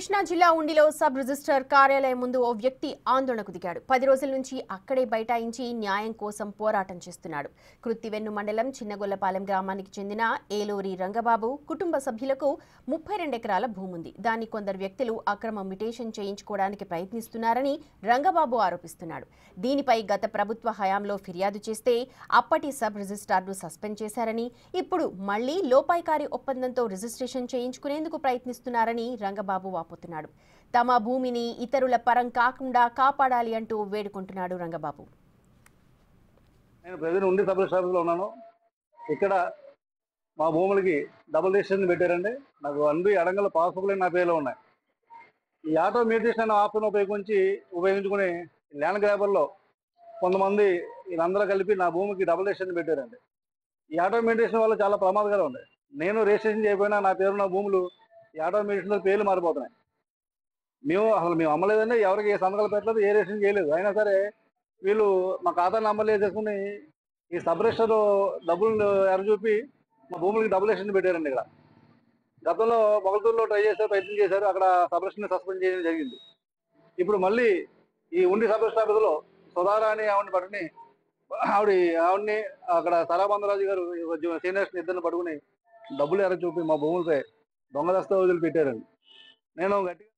కృష్ణా జిల్లా ఉండిలో sub registrar కార్యాలయం ముందు ఓ వ్యక్తి ఆందోళనకు దిగాడు. 10 రోజుల నుంచి అక్కడే బైఠాయించి న్యాయం కోసం పోరాటం చేస్తున్నాడు. కృత్తివెన్ను మండలం చిన్నగొల్లపాలెం గ్రామానికి చెందిన ఏలూరి రంగబాబు కుటుంబ సభ్యులకు 32 ఎకరాల భూమి ఉంది. దాన్ని కొందరు వ్యక్తులు అక్రమ మ్యుటేషన్ చేయించుకోవడానికి ప్రయత్నిస్తున్నారని రంగబాబు ఆరోపిస్తున్నాడు. దీనిపై గత ప్రభుత్వ హయాంలో ఫిర్యాదు చేస్తే అప్పటి సబ్ రిజిస్ట్రార్ను సస్పెండ్ చేశారని, ఇప్పుడు మళ్లీ లోపాయికారి ఒప్పందంతో రిజిస్ట్రేషన్ చేయించుకునేందుకు ప్రయత్నిస్తున్నారని రంగబాబు వాపోతున్నాడు. తమ భూమిని ఇతరుల పరం కాకుండా కాపాడాలి అంటూ వేడుకుంటున్నాడు రంగబాబు. నేను ప్రజెంట్ ఉండి సబ్ రిజిస్ట్రార్లో ఉన్నాను. ఇక్కడ మా భూములకి డబుల్ రిజిస్ట్రేషన్ పెట్టారండి. నాకు అన్ని అడంగల పాస్బుక్లు నా పేర్లో ఉన్నాయి. ఈ ఆటో మ్యూటేషన్ ఆప్షన్ ఉపయోగించుకుని ల్యాండ్ గ్రాబర్లో కొంతమంది వీళ్ళందరూ కలిపి నా భూమికి డబుల్ రిజిస్ట్రేషన్ పెట్టారండి. ఈ ఆటో మ్యూటేషన్ వల్ల చాలా ప్రమాదకరం ఉంది. నేను రిజిస్ట్రేషన్ చేయకపోయినా నా పేరున్న భూములు ఈ ఆటో మ్యూటేషన్ పేర్లు మారిపోతున్నాయి. మేము అమ్మలేదండి, ఎవరికి ఏ సంతకాలు పెట్టలేదు, ఏ రిజిస్ట్రేషన్ చేయలేదు. అయినా సరే వీళ్ళు మా ఖాతా నంబర్లు వేసేసుకుని ఈ సబ్ రిజిస్టర్ డబ్బులు ఎరచూపి మా భూములకి డబుల్ రిజిస్ట్రేషన్ పెట్టారండి. ఇక్కడ గతంలో మొగల్తూరులో ట్రై చేశారు, ప్రయత్నం చేశారు. అక్కడ సబ్ రిజిస్ట్రేషన్ సస్పెండ్ చేయడం జరిగింది. ఇప్పుడు మళ్ళీ ఈ ఉండి సబ్ రిజిస్టర్ ఆఫీసులో సుధారాణి ఆవిడని పట్టుకుని ఆవిడని అక్కడ సరాబంధరాజు గారు సీనియర్స్ ఇద్దరిని పట్టుకుని డబ్బులు ఎర చూపి మా భూములపై దొంగ దస్తావేజులు పెట్టారండి. నేను గట్టిగా